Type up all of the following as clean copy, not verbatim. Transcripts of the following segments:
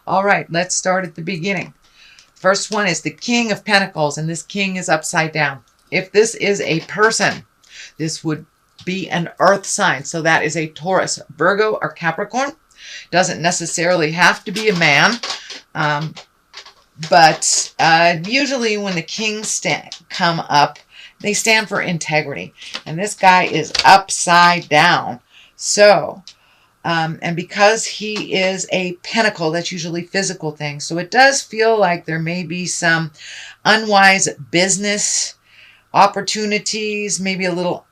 All right, let's start at the beginning. First one is the King of Pentacles, and this king is upside down. If this is a person, this would be an earth sign. So that is a Taurus, Virgo, or Capricorn. Doesn't necessarily have to be a man. But usually when the kings come up, they stand for integrity. And this guy is upside down. So, and because he is a pentacle, that's usually physical things. So it does feel like there may be some unwise business opportunities, maybe a little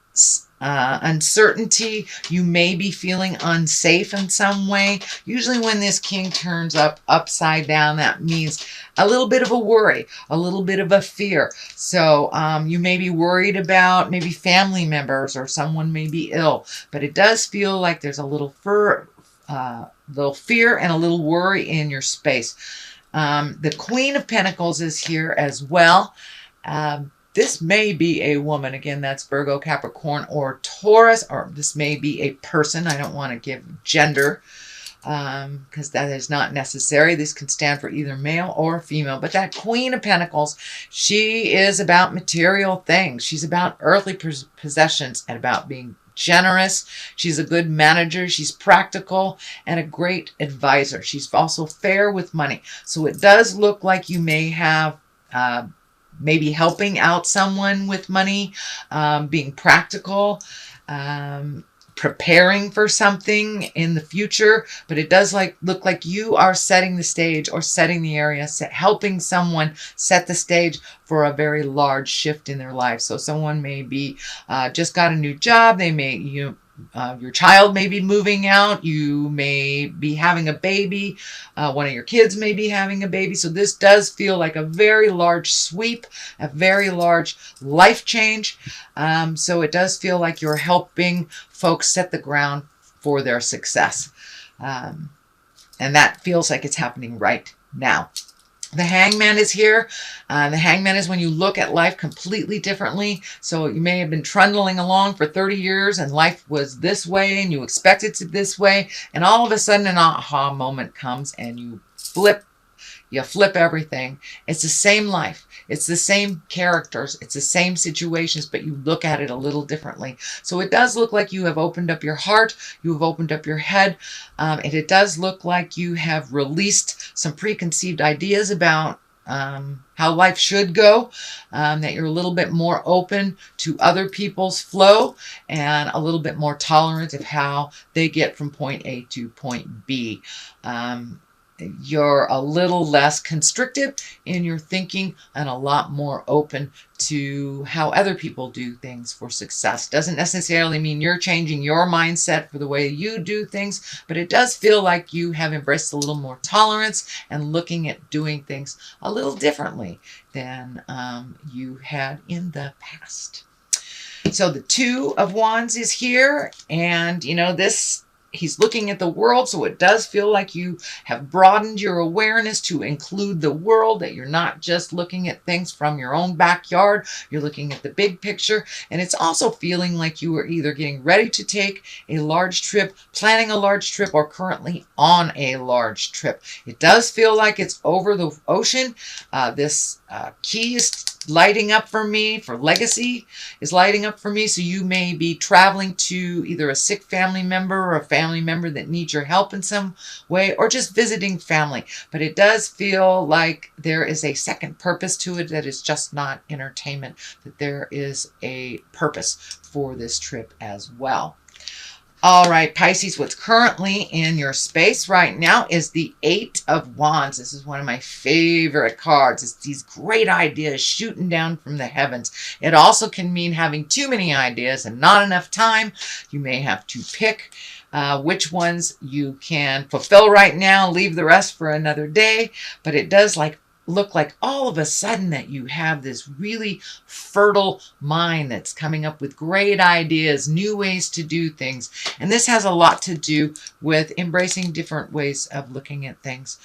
uncertainty. You may be feeling unsafe in some way. Usually when this king turns up upside down, that means a little bit of a worry, a little bit of a fear. So you may be worried about maybe family members or someone may be ill, but it does feel like there's a little fear and a little worry in your space. The Queen of Pentacles is here as well. This may be a woman. Again, that's Virgo, Capricorn, or Taurus, or this may be a person. I don't want to give gender because that is not necessary. This can stand for either male or female. But that Queen of Pentacles, she is about material things. She's about earthly possessions and about being generous. She's a good manager. She's practical and a great advisor. She's also fair with money. So it does look like you may have maybe helping out someone with money, being practical, preparing for something in the future. But it does look like you are setting the stage or setting the area, helping someone set the stage for a very large shift in their life. So someone may be just got a new job. They may, your child may be moving out. You may be having a baby. One of your kids may be having a baby. So this does feel like a very large sweep, a very large life change. So it does feel like you're helping folks set the ground for their success. And that feels like it's happening right now. The Hangman is here. The Hangman is when you look at life completely differently. So you may have been trundling along for 30 years and life was this way and you expected it this way. And all of a sudden an aha moment comes and you flip everything. It's the same life. It's the same characters. It's the same situations, but you look at it a little differently. So it does look like you have opened up your heart. You have opened up your head. And it does look like you have released some preconceived ideas about how life should go, that you're a little bit more open to other people's flow and a little bit more tolerant of how they get from point A to point B. You're a little less constrictive in your thinking and a lot more open to how other people do things for success. Doesn't necessarily mean you're changing your mindset for the way you do things, but it does feel like you have embraced a little more tolerance and looking at doing things a little differently than you had in the past. So the Two of Wands is here, and he's looking at the world, so it does feel like you have broadened your awareness to include the world, that you're not just looking at things from your own backyard, you're looking at the big picture. And it's also feeling like you are either getting ready to take a large trip, planning a large trip, or currently on a large trip. It does feel like it's over the ocean. This key is lighting up for me, for legacy is lighting up for me. So you may be traveling to either a sick family member or a family member that needs your help in some way, or just visiting family. But it does feel like there is a second purpose to it, that is just not entertainment, that there is a purpose for this trip as well. All right, Pisces, what's currently in your space right now is the Eight of Wands. This is one of my favorite cards. It's these great ideas shooting down from the heavens. It also can mean having too many ideas and not enough time. You may have to pick which ones you can fulfill right now, leave the rest for another day. But it does look like all of a sudden that you have this really fertile mind that's coming up with great ideas, new ways to do things. And this has a lot to do with embracing different ways of looking at things.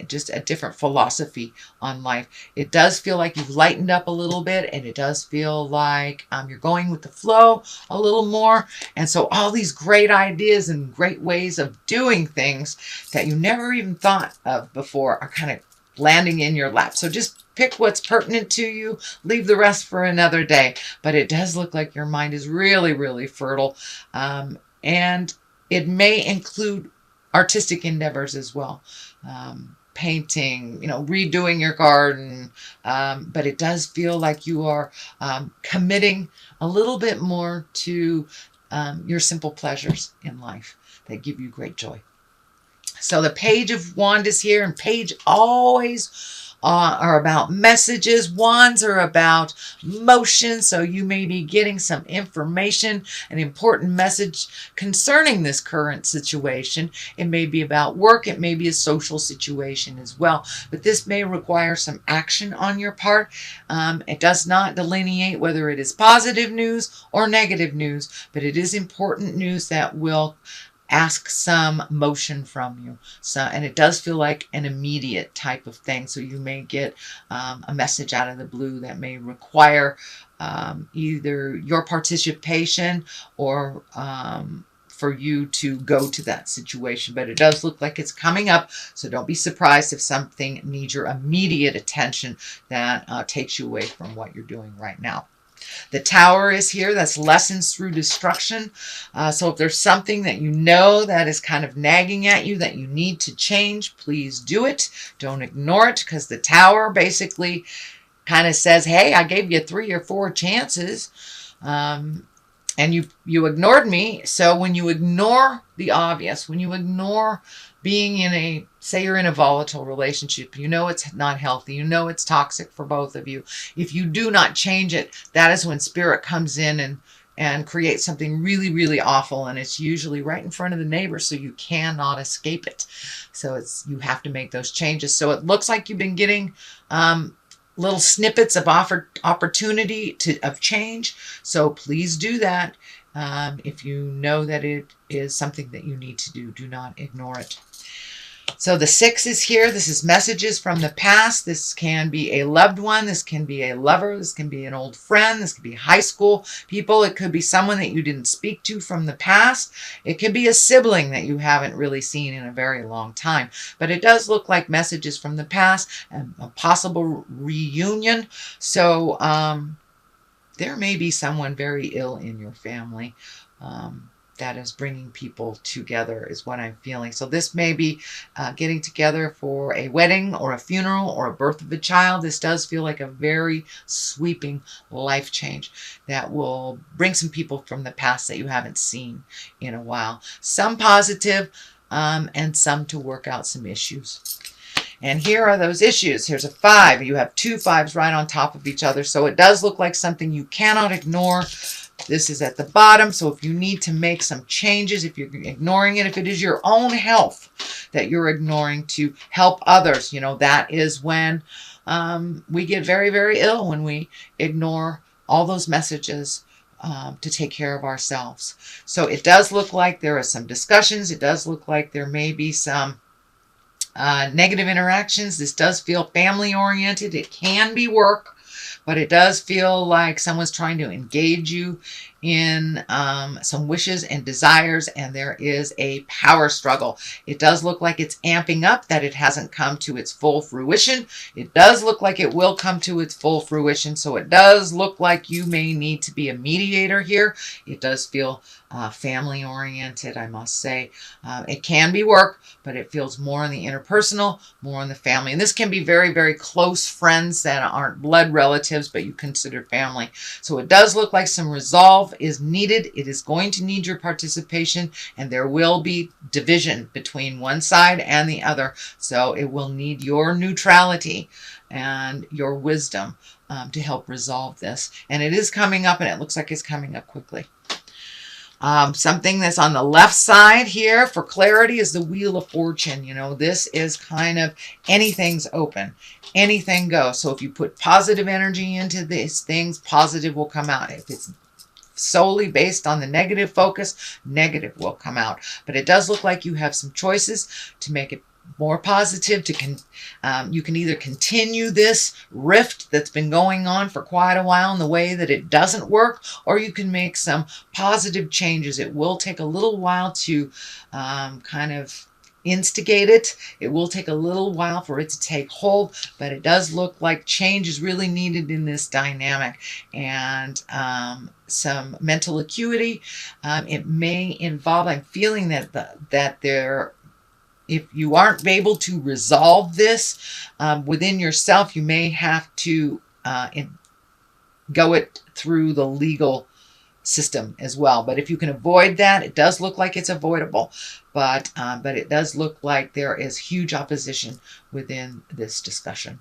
just a different philosophy on life. It does feel like you've lightened up a little bit, and it does feel like you're going with the flow a little more. And so all these great ideas and great ways of doing things that you never even thought of before are kind of landing in your lap. So just pick what's pertinent to you, leave the rest for another day. But it does look like your mind is really, really fertile. And it may include artistic endeavors as well. Painting, redoing your garden. But it does feel like you are committing a little bit more to your simple pleasures in life that give you great joy. So the Page of Wands is here, and Page always are about messages. Wands are about motion, so you may be getting some information, an important message concerning this current situation. It may be about work, it may be a social situation as well, but this may require some action on your part. It does not delineate whether it is positive news or negative news, but it is important news that will ask some motion from you. And it does feel like an immediate type of thing. So you may get a message out of the blue that may require either your participation or for you to go to that situation. But it does look like it's coming up. So don't be surprised if something needs your immediate attention that takes you away from what you're doing right now. The Tower is here. That's lessons through destruction. So if there's something that you know that is kind of nagging at you that you need to change, please do it. Don't ignore it, because the Tower basically kind of says, hey, I gave you 3 or 4 chances and you ignored me. So when you ignore the obvious, when you ignore being in say you're in a volatile relationship, you know it's not healthy, you know it's toxic for both of you. If you do not change it, that is when Spirit comes in and creates something really, really awful. And it's usually right in front of the neighbor, so you cannot escape it. So you have to make those changes. So it looks like you've been getting little snippets of opportunity of change. So please do that. If you know that it is something that you need to do, do not ignore it. So the 6 is here. This is messages from the past. This can be a loved one. This can be a lover. This can be an old friend. This could be high school people. It could be someone that you didn't speak to from the past. It could be a sibling that you haven't really seen in a very long time. But it does look like messages from the past and a possible reunion. So there may be someone very ill in your family. That is bringing people together is what I'm feeling. So this may be getting together for a wedding or a funeral or a birth of a child. This does feel like a very sweeping life change that will bring some people from the past that you haven't seen in a while. Some positive and some to work out some issues. And here are those issues. Here's a 5. You have 2 5s right on top of each other. So it does look like something you cannot ignore. This is at the bottom. So if you need to make some changes, if you're ignoring it, if it is your own health that you're ignoring to help others, that is when we get very, very ill, when we ignore all those messages to take care of ourselves. So it does look like there are some discussions. It does look like there may be some negative interactions. This does feel family oriented. It can be work, but it does feel like someone's trying to engage you in some wishes and desires, and there is a power struggle. It does look like it's amping up, that it hasn't come to its full fruition. It does look like it will come to its full fruition, so it does look like you may need to be a mediator here. It does feel family oriented, I must say. It can be work, but it feels more on the interpersonal, more on the family. And this can be very, very close friends that aren't blood relatives, but you consider family. So it does look like some resolve is needed. It is going to need your participation, and there will be division between one side and the other. So it will need your neutrality and your wisdom to help resolve this. And it is coming up, and it looks like it's coming up quickly. Something that's on the left side here for clarity is the Wheel of Fortune. This is kind of anything's open, anything goes. So if you put positive energy into these things, positive will come out. If it's solely based on the negative focus, negative will come out. But it does look like you have some choices to make it more positive you can either continue this rift that's been going on for quite a while in the way that it doesn't work, or you can make some positive changes. It will take a little while to kind of instigate it. It will take a little while for it to take hold, but it does look like change is really needed in this dynamic, and some mental acuity. It may involve, I'm feeling that there, if you aren't able to resolve this within yourself, you may have to go it through the legal system as well. But if you can avoid that, it does look like it's avoidable. But it does look like there is huge opposition within this discussion.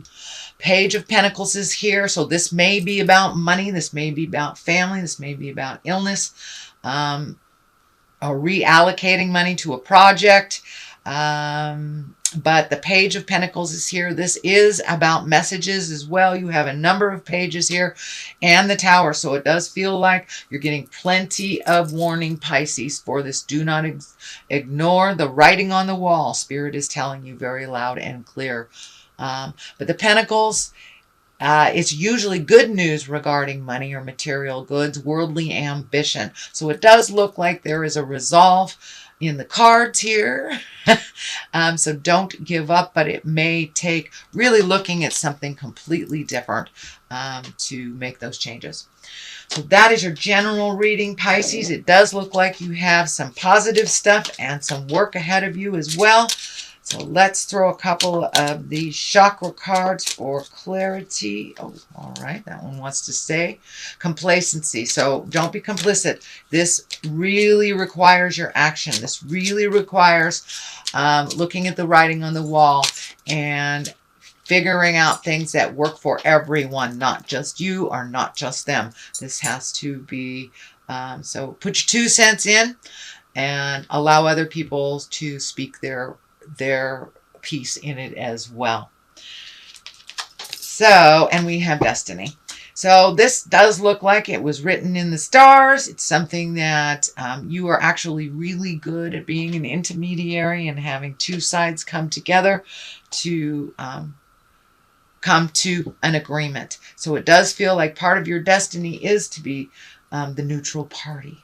Page of Pentacles is here. So this may be about money. This may be about family. This may be about illness. Or reallocating money to a project. But the Page of Pentacles is here. This is about messages as well. You have a number of pages here and the Tower. So it does feel like you're getting plenty of warning, Pisces, for this. Do not ignore the writing on the wall. Spirit is telling you very loud and clear. But the Pentacles, it's usually good news regarding money or material goods, worldly ambition. So it does look like there is a resolve in the cards here. So don't give up, but it may take really looking at something completely different to make those changes. So that is your general reading, Pisces. It does look like you have some positive stuff and some work ahead of you as well. So let's throw a couple of these chakra cards for clarity. Oh, all right. That one wants to say complacency. So don't be complicit. This really requires your action. This really requires looking at the writing on the wall and figuring out things that work for everyone, not just you or not just them. This has to be, so put your 2 cents in and allow other people to speak their piece in it as well. So, and we have destiny. So this does look like it was written in the stars. It's something that you are actually really good at being an intermediary and having 2 sides come together to come to an agreement. So it does feel like part of your destiny is to be the neutral party.